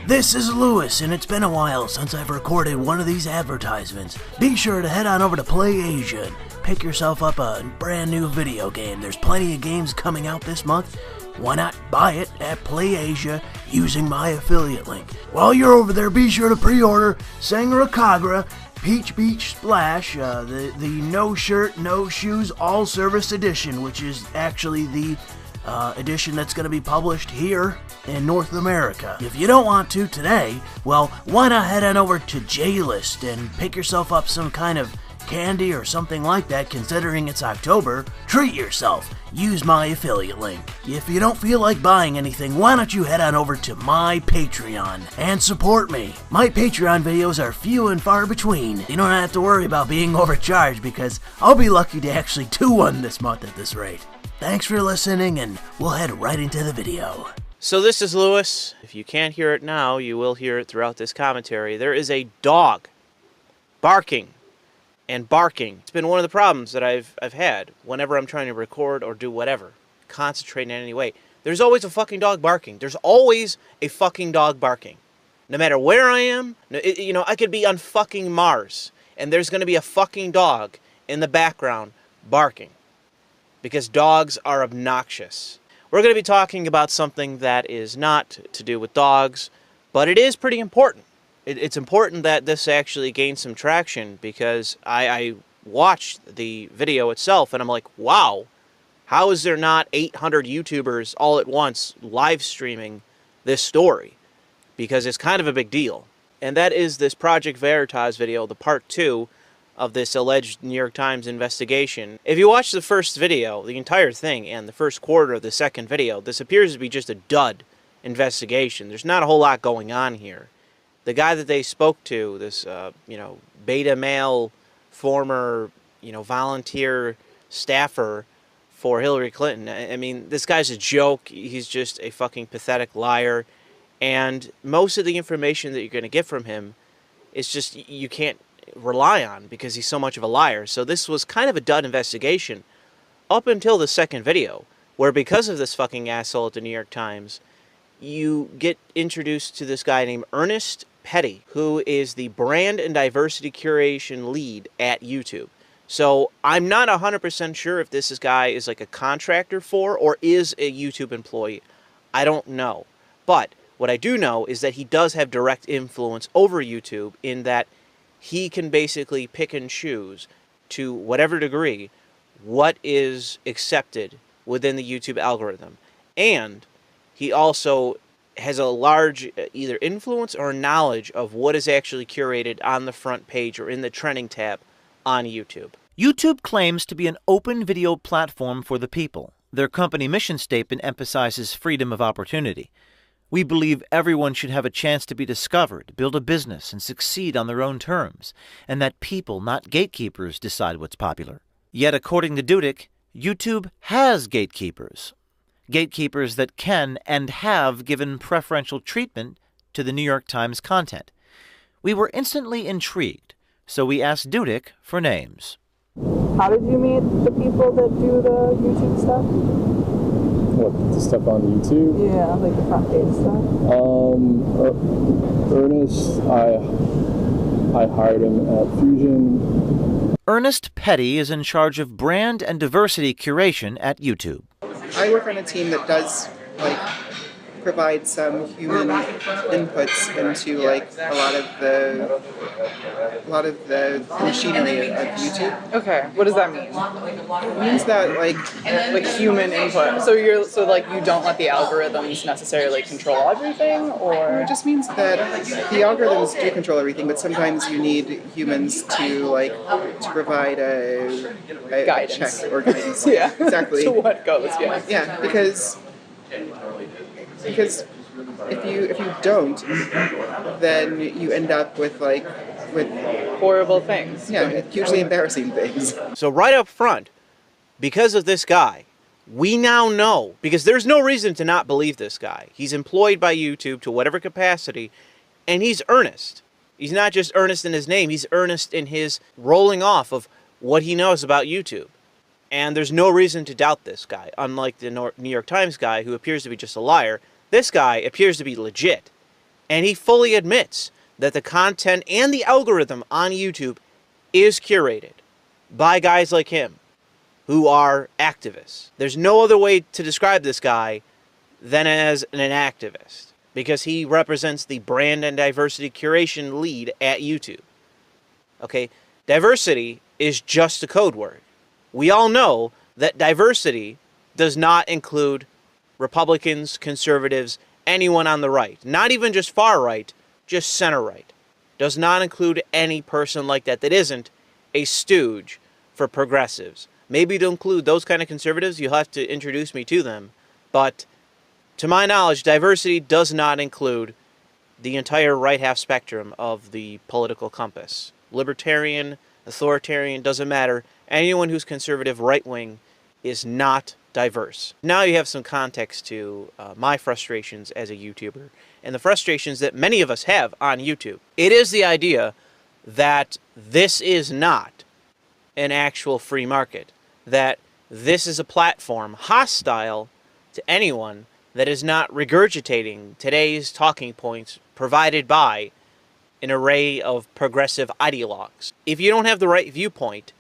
This is Louis, and it's been a while since I've recorded one of these advertisements. Be sure to head on over to PlayAsia and pick yourself up a brand new video game. There's plenty of games coming out this month. Why not buy it at PlayAsia using my affiliate link? While you're over there, be sure to pre-order Sangra Kagra Peach Beach Splash, the No Shirt, No Shoes All Service Edition, which is actually the edition that's going to be published here in North America. If you don't want to today, well, why not head on over to J-List and pick yourself up some kind of candy or something like that, considering it's October. Treat yourself. Use my affiliate link. If you don't feel like buying anything, why don't you head on over to my Patreon and support me? My Patreon videos are few and far between. You don't have to worry about being overcharged because I'll be lucky to actually do one this month at this rate. Thanks for listening, and we'll head right into the video. So this is Louis. If you can't hear it now, you will hear it throughout this commentary. There is a dog barking and barking. It's been one of the problems that I've had whenever I'm trying to record or do whatever, concentrate in any way. There's always a fucking dog barking. There's always a fucking dog barking. No matter where I am, you know, I could be on fucking Mars, and there's going to be a fucking dog in the background barking. Because dogs are obnoxious. We're going to be talking about something that is not to do with dogs, but it is pretty important. It's important that this actually gains some traction, because I watched the video itself and I'm like, wow, how is there not 800 YouTubers all at once live streaming this story? Because it's kind of a big deal. And that is this Project Veritas video, the part 2 of this alleged New York Times investigation. If you watch the first video, the entire thing, and the first quarter of the second video, this appears to be just a dud investigation. There's not a whole lot going on here. The guy that they spoke to, this, beta male, former, volunteer staffer for Hillary Clinton, I mean, this guy's a joke. He's just a fucking pathetic liar. And most of the information that you're going to get from him is just, you can't rely on because he's so much of a liar. So this was kind of a dud investigation up until the second video, where because of this fucking asshole at the New York Times, you get introduced to this guy named Ernest Petty, who is the brand and diversity curation lead at YouTube. So I'm not 100% sure if this guy is like a contractor for or is a YouTube employee. I don't know. But what I do know is that he does have direct influence over YouTube, in that he can basically pick and choose, to whatever degree, what is accepted within the YouTube algorithm. And he also has a large either influence or knowledge of what is actually curated on the front page or in the trending tab on YouTube. YouTube claims to be an open video platform for the people. Their company mission statement emphasizes freedom of opportunity. We believe everyone should have a chance to be discovered, build a business, and succeed on their own terms, and that people, not gatekeepers, decide what's popular. Yet, according to Dudick, YouTube has gatekeepers. Gatekeepers that can and have given preferential treatment to the New York Times content. We were instantly intrigued, so we asked Dudick for names. How did you meet the people that do the YouTube stuff? What, the stuff on YouTube? Yeah, like the front page stuff. Ernest, I hired him at Fusion. Ernest Petty is in charge of brand and diversity curation at YouTube. I work on a team that does provide some human inputs into a lot of the machinery of YouTube. Okay, what does that mean? It means that Like human input. So you don't let the algorithms necessarily control everything, or it just means that the algorithms do control everything, but sometimes you need humans to provide a guidance check or guidance. Yeah, exactly. to what goes. Yeah. Yeah, because if you don't, then you end up with horrible things. Yeah, hugely embarrassing things. So right up front, because of this guy, we now know, because there's no reason to not believe this guy. He's employed by YouTube to whatever capacity, and he's earnest. He's not just earnest in his name, he's earnest in his rolling off of what he knows about YouTube. And there's no reason to doubt this guy, unlike the New York Times guy who appears to be just a liar. This guy appears to be legit. And he fully admits that the content and the algorithm on YouTube is curated by guys like him who are activists. There's no other way to describe this guy than as an activist, because he represents the brand and diversity curation lead at YouTube. Okay, diversity is just a code word. We all know that diversity does not include Republicans, conservatives, anyone on the right. Not even just far right, just center right. Does not include any person like that that isn't a stooge for progressives. Maybe to include those kind of conservatives, you'll have to introduce me to them. But to my knowledge, diversity does not include the entire right half spectrum of the political compass. Libertarian, authoritarian, doesn't matter. Anyone who's conservative, right-wing, is not diverse. Now you have some context to my frustrations as a YouTuber and the frustrations that many of us have on YouTube. It is the idea that this is not an actual free market, that this is a platform hostile to anyone that is not regurgitating today's talking points provided by an array of progressive ideologues. If you don't have the right viewpoint,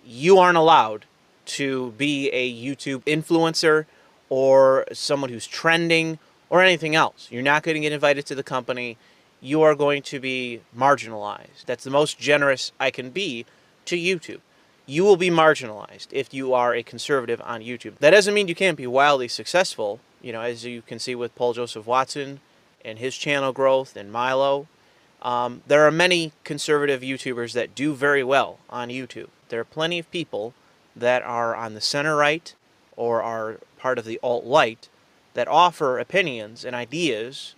you aren't allowed to be a YouTube influencer or someone who's trending or anything else. You're not going to get invited to the company. You are going to be marginalized. That's the most generous I can be to YouTube. You will be marginalized if you are a conservative on YouTube. That doesn't mean you can't be wildly successful. You know, as you can see with Paul Joseph Watson and his channel growth and Milo. There are many conservative YouTubers that do very well on YouTube. There are plenty of people that are on the center right or are part of the alt-right that offer opinions and ideas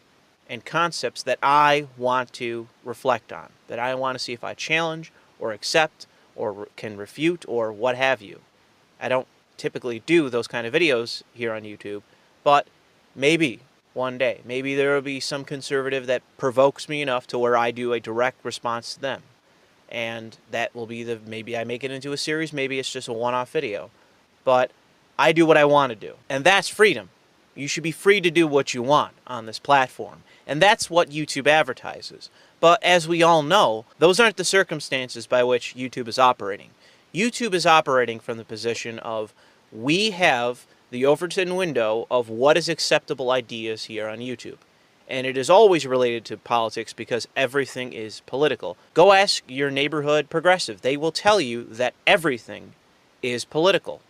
and concepts that I want to reflect on, that I want to see if I challenge or accept or can refute or what have you. I don't typically do those kind of videos here on YouTube, but maybe one day, maybe there will be some conservative that provokes me enough to where I do a direct response to them. And that will be maybe I make it into a series, maybe it's just a one-off video. But I do what I want to do. And that's freedom. You should be free to do what you want on this platform. And that's what YouTube advertises. But as we all know, those aren't the circumstances by which YouTube is operating. YouTube is operating from the position of we have the Overton window of what is acceptable ideas here on YouTube. And it is always related to politics because everything is political. Go ask your neighborhood progressive. They will tell you that everything is political.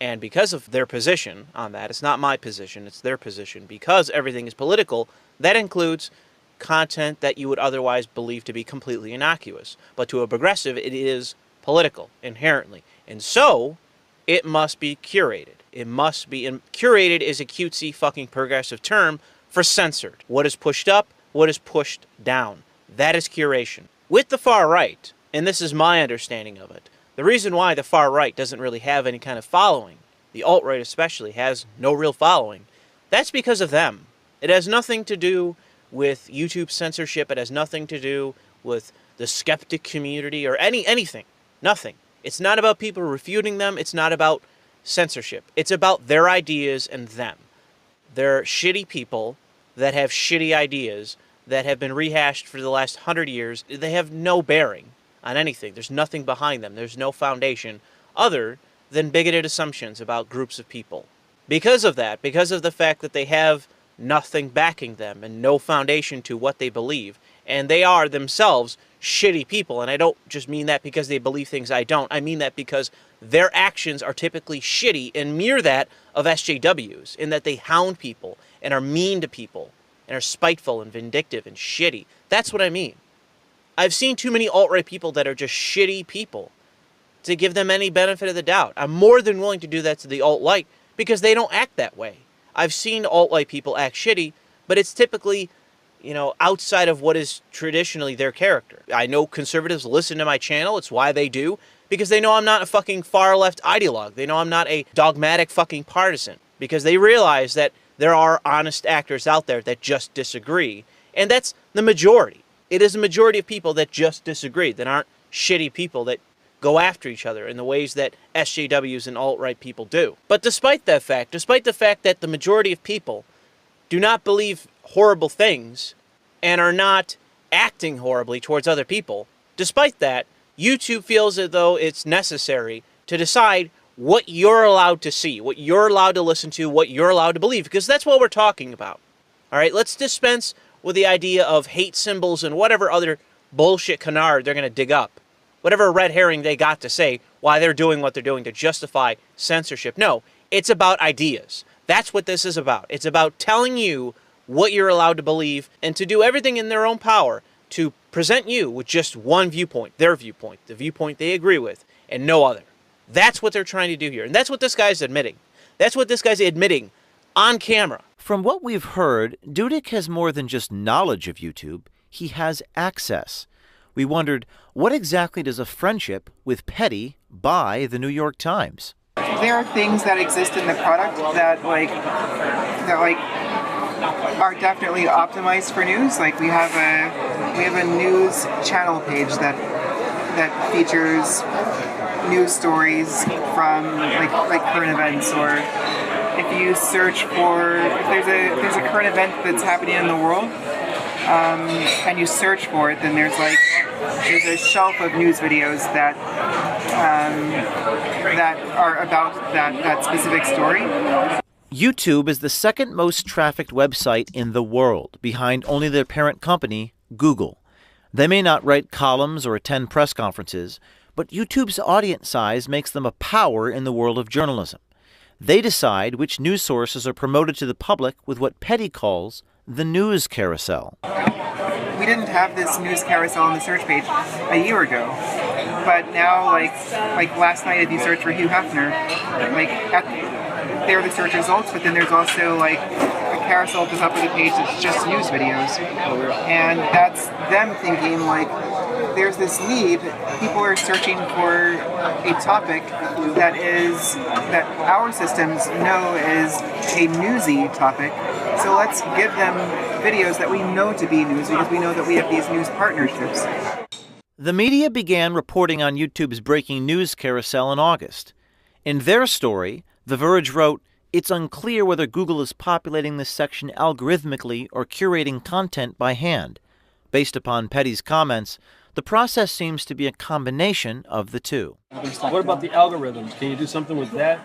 And because of their position on that, it's not my position, it's their position. Because everything is political, that includes content that you would otherwise believe to be completely innocuous. But to a progressive, it is political, inherently. And so, it must be curated. It must be, and curated is a cutesy fucking progressive term for censored. What is pushed up, what is pushed down. That is curation. With the far right, and this is my understanding of it, the reason why the far right doesn't really have any kind of following, the alt-right especially has no real following, that's because of them. It has nothing to do with YouTube censorship. It has nothing to do with the skeptic community or anything. Nothing. It's not about people refuting them. It's not about censorship. It's about their ideas and them. They're shitty people that have shitty ideas that have been rehashed for the last 100 years. They have no bearing on anything. There's nothing behind them. There's no foundation other than bigoted assumptions about groups of people. Because of that, because of the fact that they have nothing backing them and no foundation to what they believe, and they are themselves shitty people, and I don't just mean that because they believe things I don't. I mean that because their actions are typically shitty and mirror that of SJWs, in that they hound people and are mean to people and are spiteful and vindictive and shitty. That's what I mean. I've seen too many alt-right people that are just shitty people to give them any benefit of the doubt. I'm more than willing to do that to the alt-right because they don't act that way. I've seen alt-right people act shitty, but it's typically, you know, outside of what is traditionally their character. I know conservatives listen to my channel. It's why they do. Because they know I'm not a fucking far-left ideologue. They know I'm not a dogmatic fucking partisan. Because they realize that there are honest actors out there that just disagree. And that's the majority. It is a majority of people that just disagree, that aren't shitty people that go after each other in the ways that SJWs and alt-right people do. But despite that fact, despite the fact that the majority of people do not believe horrible things and are not acting horribly towards other people. Despite that, YouTube feels as though it's necessary to decide what you're allowed to see, what you're allowed to listen to, what you're allowed to believe, because that's what we're talking about. All right, let's dispense with the idea of hate symbols and whatever other bullshit canard they're going to dig up, whatever red herring they got to say why they're doing what they're doing to justify censorship. No, it's about ideas. That's what this is about. It's about telling you what you're allowed to believe and to do everything in their own power to present you with just one viewpoint, their viewpoint, the viewpoint they agree with, and no other. That's what they're trying to do here. And that's what this guy's admitting. That's what this guy's admitting on camera. From what we've heard, Dudek has more than just knowledge of YouTube. He has access. We wondered, what exactly does a friendship with Petty buy the New York Times? There are things that exist in the product that are definitely optimized for news. Like we have a news channel page that features news stories from like current events, or if you search for if there's a current event that's happening in the world, and you search for it, then there's a shelf of news videos that are about that specific story. YouTube is the second most trafficked website in the world, behind only their parent company, Google. They may not write columns or attend press conferences, but YouTube's audience size makes them a power in the world of journalism. They decide which news sources are promoted to the public with what Petty calls the news carousel. We didn't have this news carousel on the search page a year ago, but now, like last night, if you search for Hugh Hefner, there are the search results, but then there's also like a carousel at the top of the page that's just news videos, and that's them thinking like there's this need. People are searching for a topic that our systems know is a newsy topic. So let's give them videos that we know to be news because we know that we have these news partnerships. The media began reporting on YouTube's breaking news carousel in August. In their story, The Verge wrote, "It's unclear whether Google is populating this section algorithmically or curating content by hand." Based upon Petty's comments, the process seems to be a combination of the two. What about the algorithms? Can you do something with that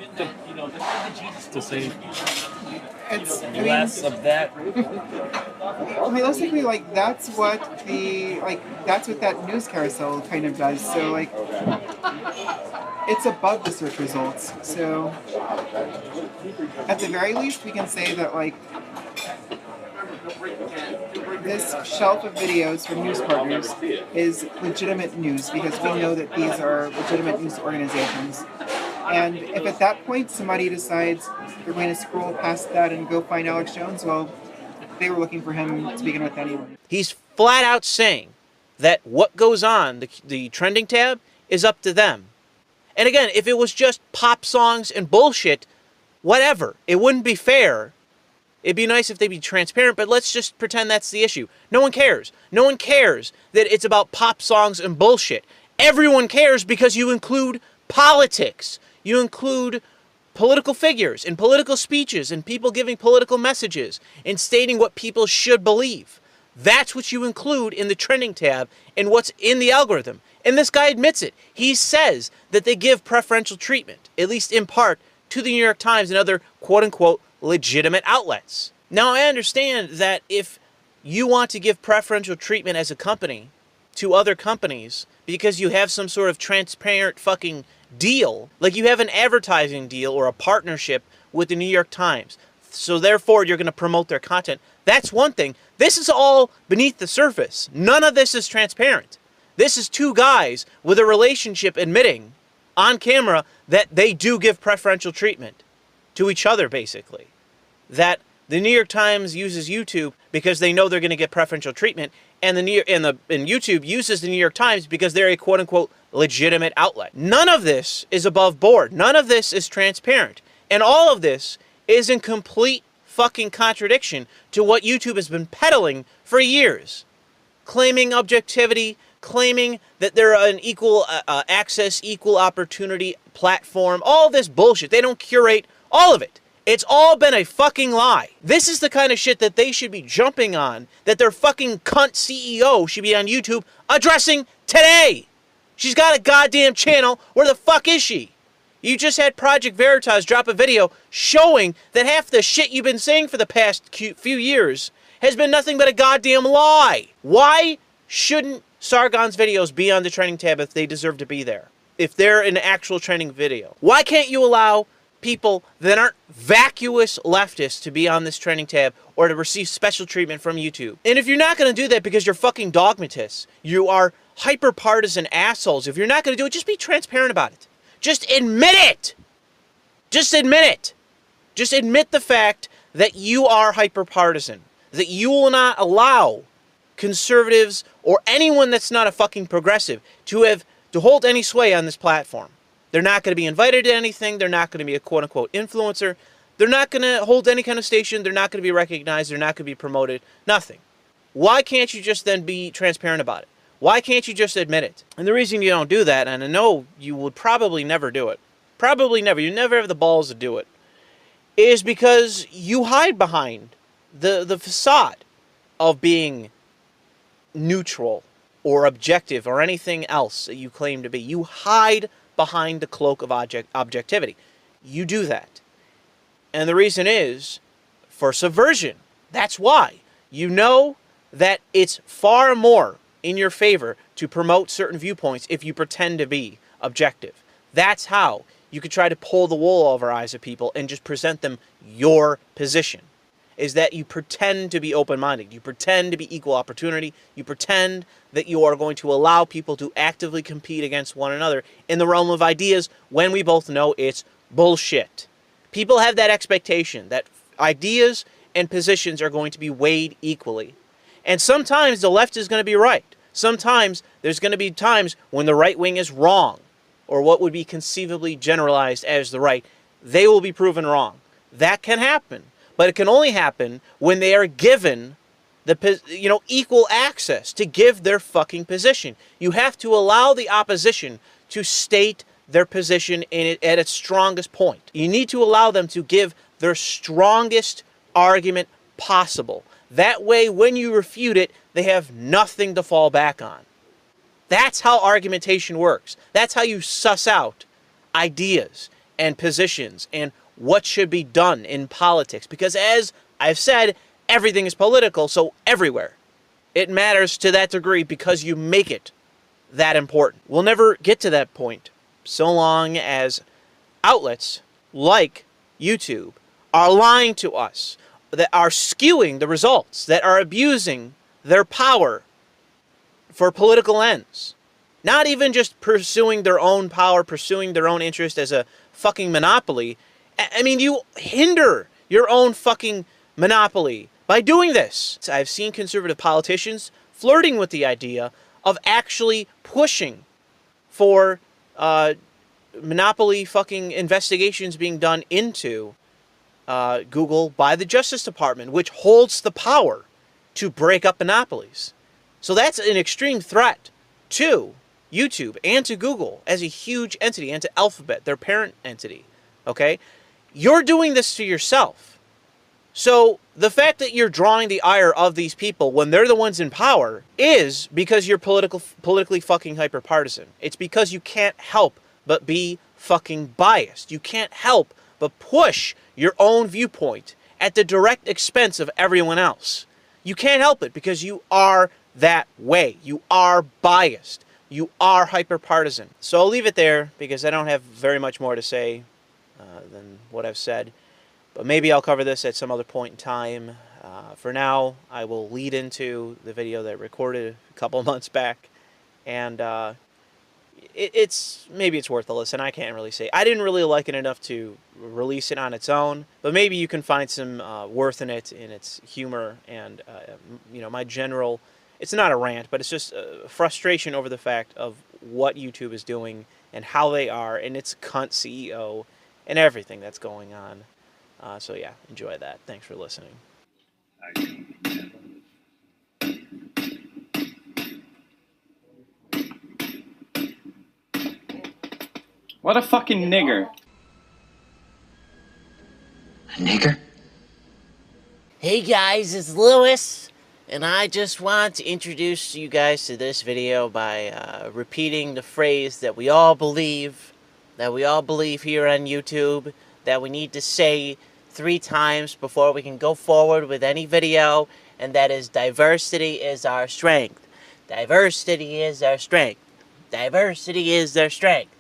to say less of that? Realistically, that's what that news carousel kind of does. So it's above the search results. So at the very least, we can say that this shelf of videos from news partners is legitimate news because we know that these are legitimate news organizations. And if at that point somebody decides they're going to scroll past that and go find Alex Jones, well, they were looking for him to begin with anyway. He's flat out saying that what goes on the trending tab is up to them. And again, if it was just pop songs and bullshit, whatever, it wouldn't be fair. It'd be nice if they'd be transparent, but let's just pretend that's the issue. No one cares. No one cares that it's about pop songs and bullshit. Everyone cares because you include politics. You include political figures and political speeches and people giving political messages and stating what people should believe. That's what you include in the trending tab and what's in the algorithm. And this guy admits it. He says that they give preferential treatment, at least in part, to the New York Times and other quote-unquote legitimate outlets. Now, I understand that if you want to give preferential treatment as a company to other companies because you have some sort of transparent fucking deal, like you have an advertising deal or a partnership with the New York Times, so therefore you're going to promote their content, that's one thing. This is all beneath the surface. None of this is transparent. This is two guys with a relationship admitting on camera that they do give preferential treatment to each other, basically. That the New York Times uses YouTube because they know they're going to get preferential treatment, and YouTube uses the New York Times because they're a quote-unquote legitimate outlet. None of this is above board. None of this is transparent. And all of this is in complete fucking contradiction to what YouTube has been peddling for years. Claiming objectivity, claiming that they're an equal access, equal opportunity platform, all this bullshit. They don't curate all of it. It's all been a fucking lie. This is the kind of shit that they should be jumping on, that their fucking cunt CEO should be on YouTube addressing today. She's got a goddamn channel. Where the fuck is she? You just had Project Veritas drop a video showing that half the shit you've been saying for the past few years has been nothing but a goddamn lie. Why shouldn't Sargon's videos be on the trending tab if they deserve to be there? If they're an actual trending video? Why can't you allow people that aren't vacuous leftists to be on this trending tab or to receive special treatment from YouTube? And if you're not going to do that because you're fucking dogmatists, you are hyper-partisan assholes, if you're not going to do it, just be transparent about it. Just admit it! Just admit it! Just admit the fact that you are hyper-partisan. That you will not allow conservatives or anyone that's not a fucking progressive to hold any sway on this platform. They're not going to be invited to anything. They're not going to be a quote-unquote influencer. They're not going to hold any kind of station. They're not going to be recognized. They're not going to be promoted. Nothing. Why can't you just then be transparent about it? Why can't you just admit it? And the reason you don't do that, and I know you would probably never do it, probably never, you never have the balls to do it, is because you hide behind the facade of being neutral or objective or anything else that you claim to be. You hide behind the cloak of objectivity. You do that. And the reason is for subversion. That's why. You know that it's far more in your favor to promote certain viewpoints if you pretend to be objective. That's how you could try to pull the wool over eyes of people and just present them your position. Is that you pretend to be open-minded. You pretend to be equal opportunity. You pretend that you are going to allow people to actively compete against one another in the realm of ideas when we both know it's bullshit. People have that expectation that ideas and positions are going to be weighed equally. And sometimes the left is going to be right. Sometimes there's going to be times when the right wing is wrong, or what would be conceivably generalized as the right. They will be proven wrong. That can happen. But it can only happen when they are given the equal access to give their fucking position. You have to allow the opposition to state their position at its strongest point. You need to allow them to give their strongest argument possible. That way, when you refute it, they have nothing to fall back on. That's how argumentation works. That's how you suss out ideas and positions and what should be done in politics. Because as I've said, everything is political, so everywhere. It matters to that degree because you make it that important. We'll never get to that point so long as outlets like YouTube are lying to us, that are skewing the results, that are abusing their power for political ends. Not even just pursuing their own power, pursuing their own interest as a fucking monopoly. I mean, you hinder your own fucking monopoly by doing this. I've seen conservative politicians flirting with the idea of actually pushing for monopoly fucking investigations being done into Google by the Justice Department, which holds the power to break up monopolies. So that's an extreme threat to YouTube and to Google as a huge entity, and to Alphabet, their parent entity. Okay? You're doing this to yourself. So the fact that you're drawing the ire of these people when they're the ones in power is because you're politically fucking hyper-partisan. It's because you can't help but be fucking biased. You can't help but push your own viewpoint at the direct expense of everyone else. You can't help it because you are that way. You are biased. You are hyper-partisan. So I'll leave it there because I don't have very much more to say than what I've said. But maybe I'll cover this at some other point in time. For now, I will lead into the video that I recorded a couple months back. And maybe it's worth a listen. I can't really say. I didn't really like it enough to release it on its own. But maybe you can find some worth in it, in its humor. And, my general... It's not a rant, but it's just frustration over the fact of what YouTube is doing and how they are, and its cunt CEO, and everything that's going on. So yeah, enjoy that. Thanks for listening. What a fucking nigger. A Hey guys, it's Louis, and I just want to introduce you guys to this video by repeating the phrase that we all believe here on YouTube, that we need to say 3 times before we can go forward with any video, and that is diversity is our strength. Diversity is our strength. Diversity is our strength.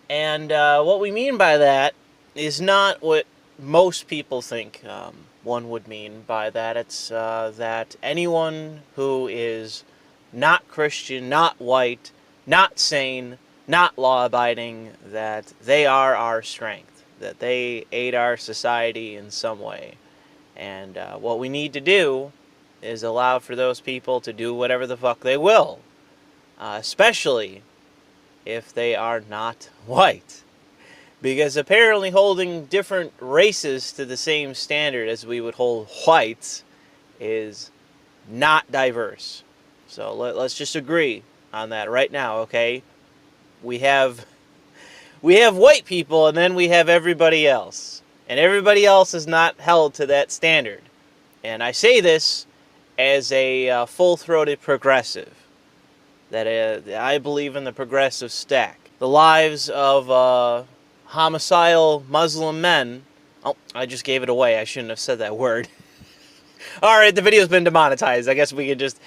And what we mean by that is not what most people think one would mean by that. It's that anyone who is not Christian, not white, not sane, not law-abiding, that they are our strength, that they aid our society in some way. And what we need to do is allow for those people to do whatever the fuck they will, especially if they are not white. Because apparently holding different races to the same standard as we would hold whites is not diverse. So let's just agree on that right now, okay? We have white people, and then we have everybody else. And everybody else is not held to that standard. And I say this as a full-throated progressive, that I believe in the progressive stack. The lives of homicidal Muslim men. Oh, I just gave it away. I shouldn't have said that word. Alright, the video's been demonetized. I guess we could just,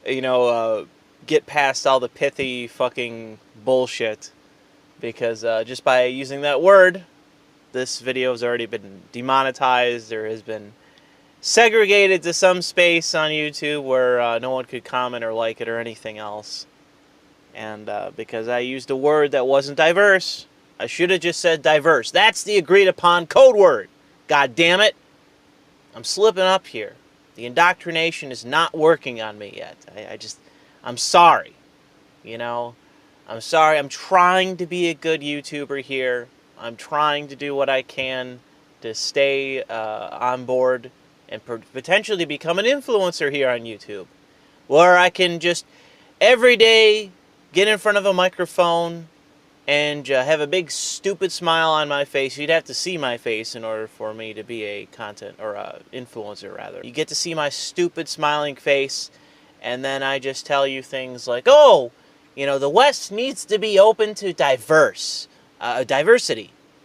get past all the pithy fucking bullshit. Because just by using that word, this video has already been demonetized. There has been segregated to some space on YouTube where no one could comment or like it or anything else. And because I used a word that wasn't diverse, I should have just said diverse. That's the agreed upon code word. God damn it. I'm slipping up here. The indoctrination is not working on me yet. I'm sorry. I'm sorry. I'm trying to be a good YouTuber here. I'm trying to do what I can to stay on board and potentially become an influencer here on YouTube, where I can just every day get in front of a microphone and have a big stupid smile on my face. You'd have to see my face in order for me to be a content, or a influencer rather. You get to see my stupid smiling face, and then I just tell you things like, oh, the West needs to be open to diversity.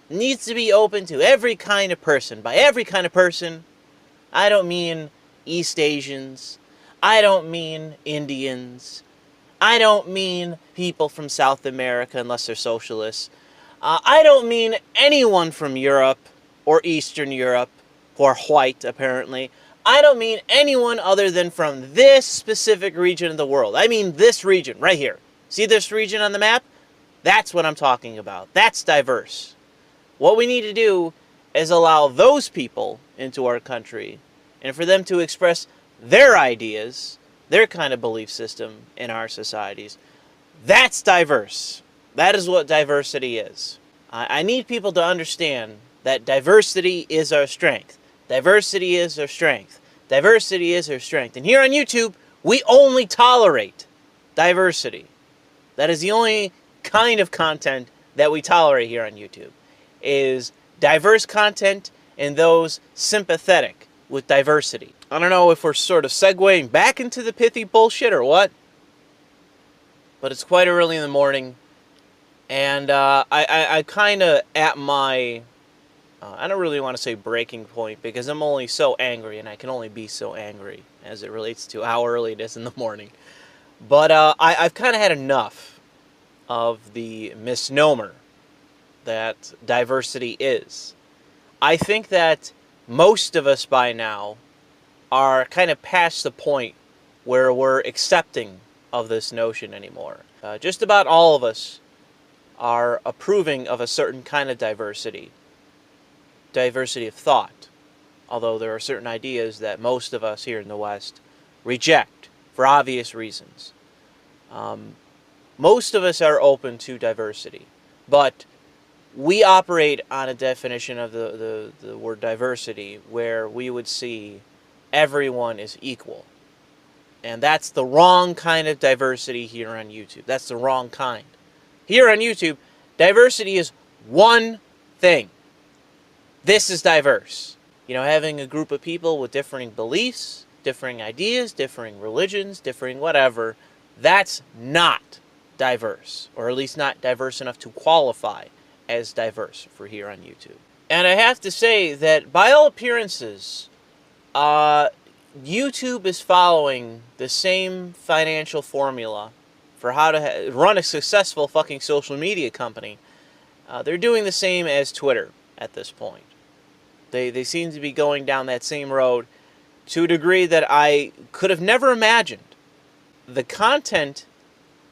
It needs to be open to every kind of person. By every kind of person, I don't mean East Asians. I don't mean Indians. I don't mean people from South America unless they're socialists. I don't mean anyone from Europe or Eastern Europe who are white, apparently. I don't mean anyone other than from this specific region of the world. I mean this region right here. See this region on the map? That's what I'm talking about. That's diverse. What we need to do is allow those people into our country and for them to express their ideas, their kind of belief system in our societies. That's diverse. That is what diversity is. I need people to understand that diversity is our strength. Diversity is our strength. Diversity is our strength. And here on YouTube, we only tolerate diversity. That is the only kind of content that we tolerate here on YouTube, is diverse content and those sympathetic with diversity. I don't know if we're sort of segueing back into the pithy bullshit or what, but it's quite early in the morning, and I kind of at my, I don't really want to say breaking point, because I'm only so angry, and I can only be so angry as it relates to how early it is in the morning. But I've kind of had enough of the misnomer that diversity is. I think that most of us by now are kind of past the point where we're accepting of this notion anymore. Just about all of us are approving of a certain kind of diversity. Diversity of thought. Although there are certain ideas that most of us here in the West reject for obvious reasons. Most of us are open to diversity, but we operate on a definition of the word diversity where we would see everyone is equal. And that's the wrong kind of diversity here on YouTube. That's the wrong kind. Here on YouTube, diversity is one thing. This is diverse. You know, having a group of people with differing beliefs, differing ideas, differing religions, differing whatever, that's not diverse, or at least not diverse enough to qualify as diverse for here on YouTube. And I have to say that by all appearances, YouTube is following the same financial formula for how to run a successful fucking social media company. They're doing the same as Twitter at this point. They seem to be going down that same road to a degree that I could have never imagined. The content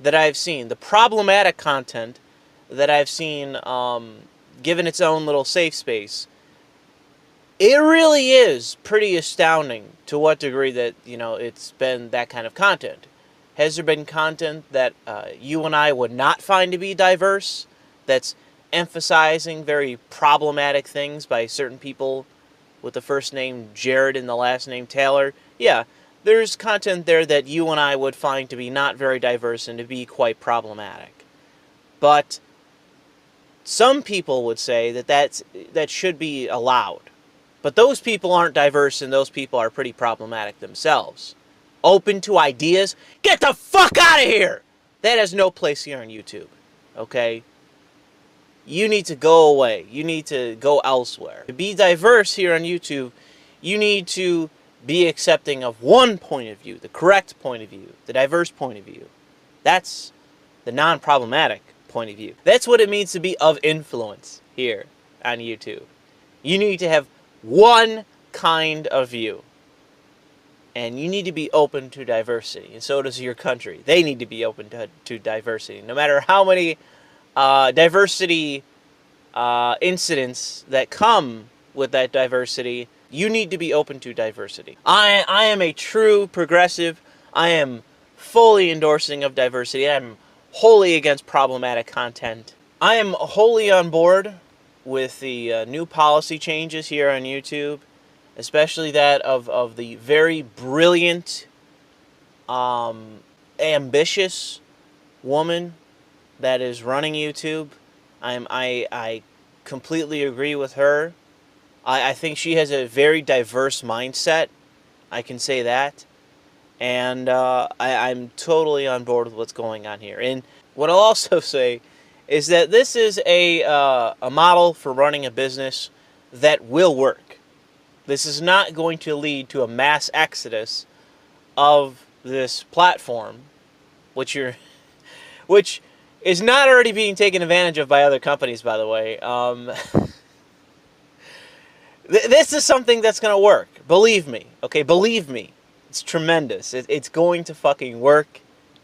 that I've seen, the problematic content that I've seen, given its own little safe space, it really is pretty astounding to what degree that, you know, it's been that kind of content. Has there been content that you and I would not find to be diverse, that's emphasizing very problematic things by certain people with the first name Jared and the last name Taylor? Yeah, there's content there that you and I would find to be not very diverse and to be quite problematic. But some people would say that that should be allowed. But those people aren't diverse, and those people are pretty problematic themselves. Open to ideas? Get the fuck out of here! That has no place here on YouTube. Okay? You need to go away. You need to go elsewhere. To be diverse here on YouTube, you need to be accepting of one point of view, the correct point of view, the diverse point of view. That's the non-problematic point of view. That's what it means to be of influence here on YouTube. You need to have one kind of view. And you need to be open to diversity. And so does your country. They need to be open to diversity. No matter how many diversity incidents that come with that diversity, you need to be open to diversity. I am a true progressive. I am fully endorsing of diversity. I am wholly against problematic content. I am wholly on board with the new policy changes here on YouTube, especially that of the very brilliant, ambitious woman that is running YouTube. I completely agree with her. I think she has a very diverse mindset. I can say that. And I'm totally on board with what's going on here. And what I'll also say is that this is a model for running a business that will work. This is not going to lead to a mass exodus of this platform, which is not already being taken advantage of by other companies, by the way. This is something that's going to work. Believe me. Okay, believe me. It's tremendous. It's going to fucking work,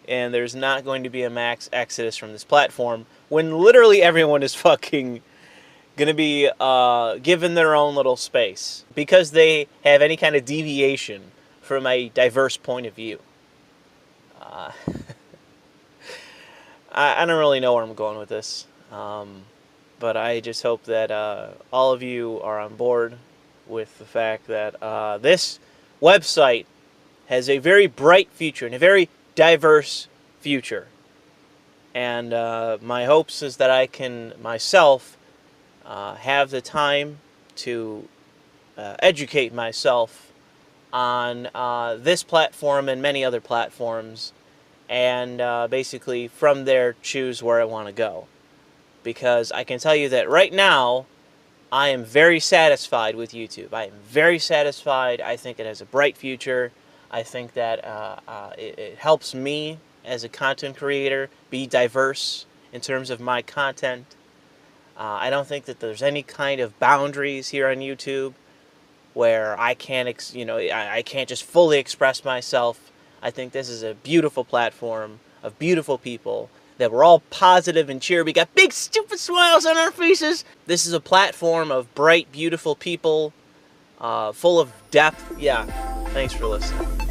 and there's not going to be a max exodus from this platform when literally everyone is fucking going to be given their own little space because they have any kind of deviation from a diverse point of view. I don't really know where I'm going with this, but I just hope that all of you are on board with the fact that this website has a very bright future and a very diverse future. And my hopes is that I can myself have the time to educate myself on this platform and many other platforms, and basically from there choose where I want to go. Because I can tell you that right now I am very satisfied with YouTube. I am very satisfied. I think it has a bright future. I think that it helps me as a content creator be diverse in terms of my content. I don't think that there's any kind of boundaries here on YouTube where I can't, I can't just fully express myself. I think this is a beautiful platform of beautiful people that we're all positive and cheery. We got big stupid smiles on our faces. This is a platform of bright, beautiful people, full of depth. Yeah, thanks for listening.